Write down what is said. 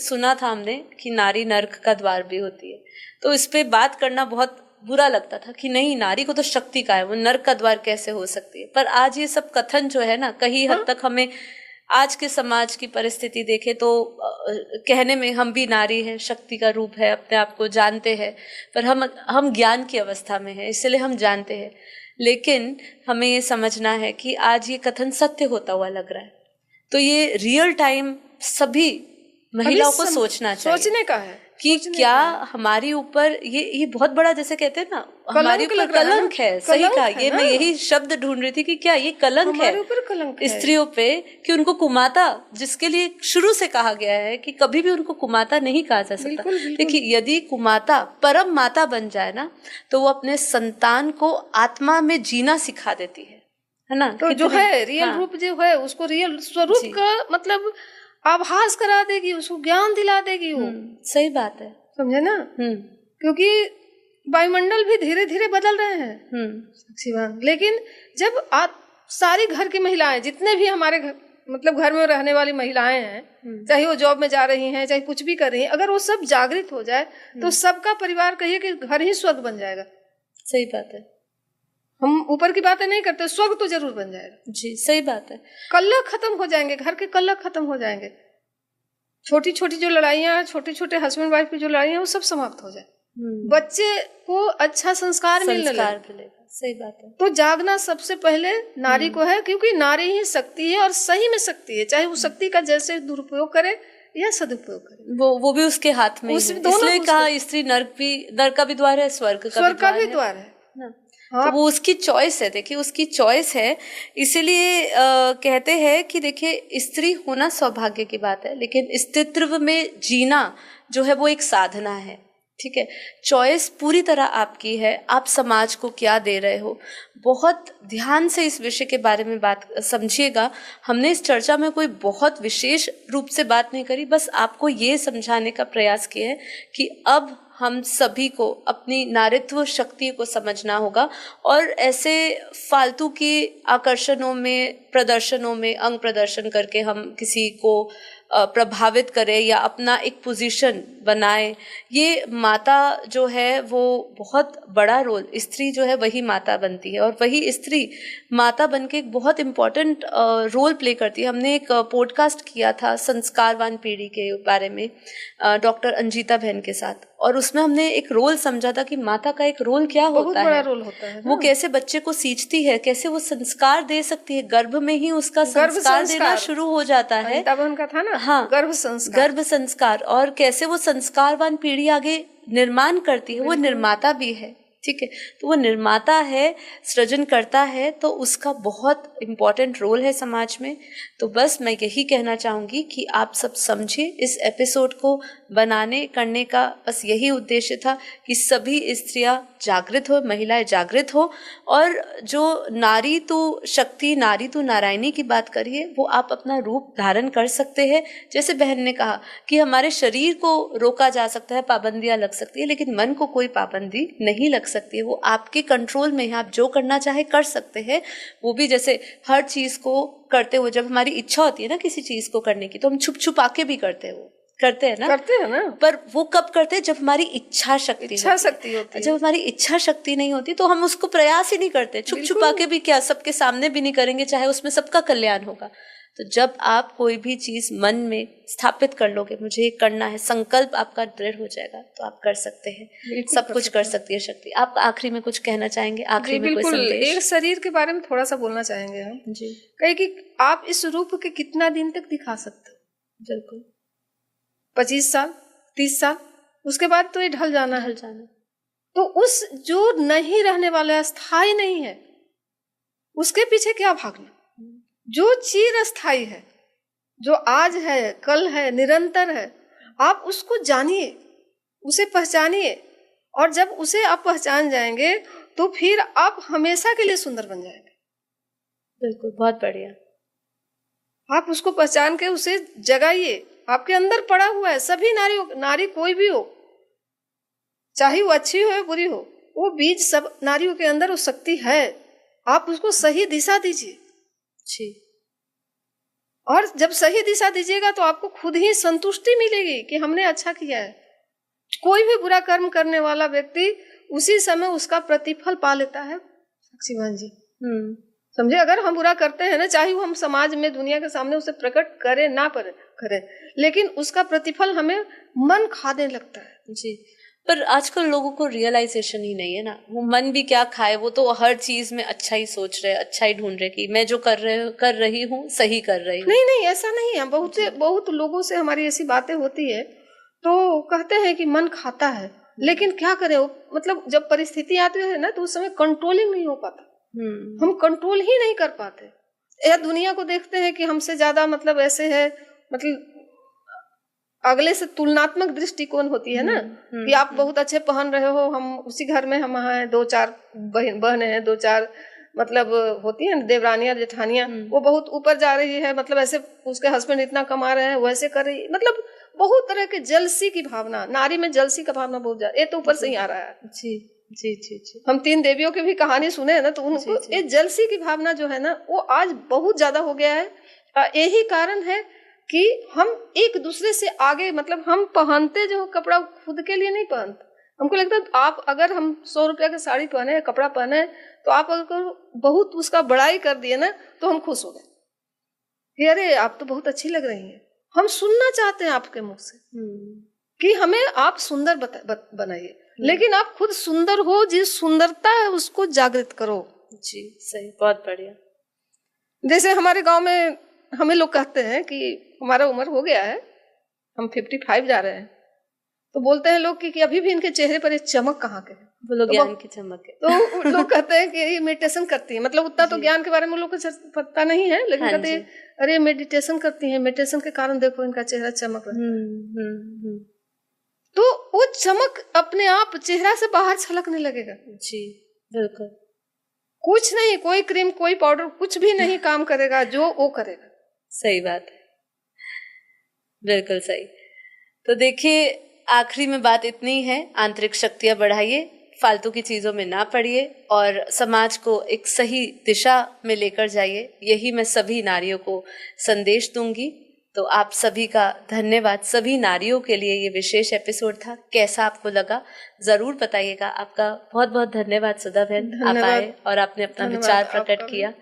सुना था हमने कि नारी नर्क का द्वार भी होती है, तो इस पे बात करना बहुत बुरा लगता था कि नहीं, नारी को तो शक्ति का है, वो नर्क का द्वार कैसे हो सकती है। पर आज ये सब कथन जो है ना, कहीं हद तक हमें आज के समाज की परिस्थिति देखे तो कहने में हम भी नारी है, शक्ति का रूप है, अपने आप को जानते हैं, पर हम ज्ञान की अवस्था में है, इसलिए हम जानते हैं। लेकिन हमें ये समझना है कि आज ये कथन सत्य होता हुआ लग रहा है, तो ये रियल टाइम सभी महिलाओं को सोचना चाहिए, सोचने का है कि क्या हमारे ऊपर ये बहुत बड़ा, जैसे कहते हैं ना, हमारे ऊपर कलंक है। सही कहा, ये मैं यही शब्द ढूंढ रही थी कि क्या ये कलंक है हमारे ऊपर कलंक है स्त्रियों पे, कि उनको कुमाता, जिसके लिए शुरू से कहा गया है कि कभी भी उनको कुमाता नहीं कहा जा सकता। देखिए, यदि कुमाता परम माता बन जाए ना, तो वो अपने संतान को आत्मा में जीना सिखा देती है ना। तो जो है रियल रूप जो है, उसको रियल स्वरूप का मतलब आभास करा देगी, उसको ज्ञान दिला देगी वो। सही बात है, समझे ना। क्योंकि वायुमंडल भी धीरे धीरे बदल रहे हैं, लेकिन जब आप सारी घर की महिलाएं, जितने भी हमारे घर मतलब घर में रहने वाली महिलाएं हैं, चाहे वो जॉब में जा रही हैं, चाहे कुछ भी कर रही हैं, अगर वो सब जागृत हो जाए तो सबका परिवार, कहिए कि घर ही स्वर्ग बन जाएगा। सही बात है, हम ऊपर की बातें नहीं करते, स्वर्ग तो जरूर बन जाएगा। जी सही बात है। कलह खत्म हो जाएंगे, घर के कलह खत्म हो जाएंगे, छोटी छोटी जो लड़ाइयाँ, छोटे छोटे हस्बैंड वाइफ की जो लड़ाइयाँ, वो सब समाप्त हो जाए, बच्चे को अच्छा संस्कार मिलने लगे। सही बात है। तो जागना सबसे पहले नारी को है, क्योंकि नारी ही शक्ति है, और सही में शक्ति है, चाहे वो शक्ति का जैसे दुरुपयोग करे या सदुपयोग करे, वो भी उसके हाथ में है। इसलिए कहा स्त्री नर्क का भी द्वार है, स्वर्ग का भी द्वार है। तो वो उसकी चॉइस है। देखिए, उसकी चॉइस है, इसीलिए कहते हैं कि देखिए, स्त्री होना सौभाग्य की बात है, लेकिन स्त्रीत्व में जीना जो है वो एक साधना है। ठीक है, चॉइस पूरी तरह आपकी है, आप समाज को क्या दे रहे हो। बहुत ध्यान से इस विषय के बारे में बात समझिएगा। हमने इस चर्चा में कोई बहुत विशेष रूप से बात नहीं करी, बस आपको ये समझाने का प्रयास किया है कि अब हम सभी को अपनी नारीत्व शक्ति को समझना होगा, और ऐसे फालतू के आकर्षणों में, प्रदर्शनों में अंग प्रदर्शन करके हम किसी को प्रभावित करें या अपना एक पोजीशन बनाए। ये माता जो है वो बहुत बड़ा रोल, स्त्री जो है वही माता बनती है, और वही स्त्री माता बनके एक बहुत इम्पोर्टेंट रोल प्ले करती है। हमने एक पॉडकास्ट किया था संस्कारवान पीढ़ी के बारे में डॉक्टर अंजिता बहन के साथ, और उसमें हमने एक रोल समझा था कि माता का एक रोल क्या होता है, बड़ा रोल होता है। वो कैसे बच्चे को सींचती है, कैसे वो संस्कार दे सकती है, गर्भ में ही उसका संस्कार देना शुरू हो जाता है। बहन का था ना, हाँ, गर्भ संस्कार, और कैसे वो संस्कारवान पीढ़ी आगे निर्माण करती है। वो निर्माता भी है, ठीक है, तो वो निर्माता है, सृजन करता है, तो उसका बहुत इम्पोर्टेंट रोल है समाज में। तो बस मैं यही कहना चाहूँगी कि आप सब समझिए, इस एपिसोड को बनाने करने का बस यही उद्देश्य था कि सभी स्त्रियां जागृत हो, महिलाएं जागृत हो, और जो नारी तो शक्ति, नारी तो नारायणी की बात करिए, वो आप अपना रूप धारण कर सकते हैं। जैसे बहन ने कहा कि हमारे शरीर को रोका जा सकता है, पाबंदियां लग सकती है, लेकिन मन को कोई पाबंदी नहीं लग सकती है। वो आपके कंट्रोल में है, आप जो करना चाहे कर सकते हैं। वो भी जैसे हर चीज को करते हुए, जब हमारी इच्छा होती है ना किसी चीज को करने की, तो हम छुप छुपा के भी करते हैं ना, पर वो कब करते हैं? जब हमारी इच्छा शक्ति होती है। जब हमारी इच्छा शक्ति नहीं होती तो हम उसको प्रयास ही नहीं करते, छुप छुपा के भी क्या, सबके सामने भी नहीं करेंगे, चाहे उसमें सबका कल्याण होगा। तो जब आप कोई भी चीज मन में स्थापित कर लोगे, मुझे ये करना है, संकल्प आपका दृढ़ हो जाएगा, तो आप कर सकते हैं, सब कुछ कर सकती है शक्ति। आप आखिरी में कुछ कहना चाहेंगे? आखिरी में कोई संदेश? एक शरीर के बारे में थोड़ा सा बोलना चाहेंगे हम जी। कहे कि आप इस रूप के कितना दिन तक दिखा सकते हो? बिल्कुल 25 साल, 30 साल, उसके बाद तो ये ढल जाना। तो उस जो नहीं रहने वाला, स्थायी नहीं है, उसके पीछे क्या भागना? जो चिर स्थायी है, जो आज है, कल है, निरंतर है, आप उसको जानिए, उसे पहचानिए, और जब उसे आप पहचान जाएंगे तो फिर आप हमेशा के लिए सुंदर बन जाएंगे। बिल्कुल, बहुत बढ़िया। आप उसको पहचान के उसे जगाइए, आपके अंदर पड़ा हुआ है। सभी नारी कोई भी हो, चाहे वो अच्छी हो या बुरी हो, वो बीज सब नारियों के अंदर वो शक्ति है, आप उसको सही दिशा दीजिए। और जब सही दिशा दीजिएगा तो आपको खुद ही संतुष्टि मिलेगी कि हमने अच्छा किया है। कोई भी बुरा कर्म करने वाला व्यक्ति उसी समय उसका प्रतिफल पा लेता है साक्षी बहन जी। समझे, अगर हम बुरा करते हैं ना, चाहे वो हम समाज में दुनिया के सामने उसे प्रकट करें ना करें, लेकिन उसका प्रतिफल हमें मन खाने लगता है जी। पर आजकल लोगों को रियलाइजेशन ही नहीं है ना, वो मन भी क्या खाए, वो तो हर चीज में अच्छा ही सोच रहे, अच्छा ही ढूंढ रहे कि मैं जो कर रही हूँ सही कर रही हूँ। नहीं, ऐसा नहीं है। बहुत लोगों से हमारी ऐसी बातें होती है तो कहते हैं कि मन खाता है, लेकिन क्या करें, मतलब जब परिस्थिति आती है ना तो उस समय कंट्रोलिंग नहीं हो पाता। हम कंट्रोल ही नहीं कर पाते। यह दुनिया को देखते हैं कि हमसे ज्यादा मतलब ऐसे है, मतलब अगले से तुलनात्मक दृष्टिकोण होती है ना कि आप बहुत अच्छे पहन रहे हो, हम उसी घर में हम हैं, 2-4 बहन हैं, 2-4 मतलब होती है देवरानियां जेठानियां, वो बहुत ऊपर जा रही है, मतलब ऐसे उसके हस्बैंड इतना कमा रहे हैं, वैसे कर रही, मतलब बहुत तरह के जलसी की भावना, नारी में जलसी का भावना बहुत ज्यादा, ये तो ऊपर से ही आ रहा है। जी जी जी जी। हम 3 देवियों की भी कहानी सुने हैं ना, तो उनको ये जलसी की भावना जो है ना वो आज बहुत ज्यादा हो गया है। यही कारण है कि हम एक दूसरे से आगे, मतलब हम पहनते जो कपड़ा खुद के लिए नहीं पहनते। हमको लगता है आप अगर हम 100 रुपया की साड़ी पहने, कपड़ा पहने, तो आप अगर बहुत उसका बड़ाई कर दिए ना तो हम खुश हो गए कि अरे आप तो बहुत अच्छी लग रही हैं। हम सुनना चाहते हैं आपके मुख से कि हमें आप सुंदर बनाइए, लेकिन आप खुद सुंदर हो, जिस सुंदरता है उसको जागृत करो। जी सही, बहुत बढ़िया। जैसे हमारे गांव में हमें लोग कहते हैं कि हमारा उम्र हो गया है, हम 55 जा रहे हैं, तो बोलते हैं लोग कि अभी भी इनके चेहरे पर एक चमक कहाँ के है, बोलो ज्ञान की चमक है। तो लोग कहते हैं कि ये मेडिटेशन करती है, मतलब उतना तो ज्ञान के बारे में लोग को पता नहीं है, लेकिन कहते हैं अरे मेडिटेशन करती है, मेडिटेशन के कारण देखो इनका चेहरा चमक रहा है। तो वो चमक अपने आप चेहरा से बाहर छलकने लगेगा। जी बिल्कुल। कुछ नहीं, कोई क्रीम, कोई पाउडर, कुछ भी नहीं काम करेगा, जो वो करेगा। सही बात है, बिल्कुल सही। तो देखिए, आखिरी में बात इतनी है, आंतरिक शक्तियां बढ़ाइए, फालतू की चीजों में ना पड़िए और समाज को एक सही दिशा में लेकर जाइए। यही मैं सभी नारियों को संदेश दूंगी। तो आप सभी का धन्यवाद। सभी नारियों के लिए ये विशेष एपिसोड था। कैसा आपको लगा जरूर बताइएगा। आपका बहुत बहुत धन्यवाद सुधा बहन, आप आए और आपने अपना विचार प्रकट किया।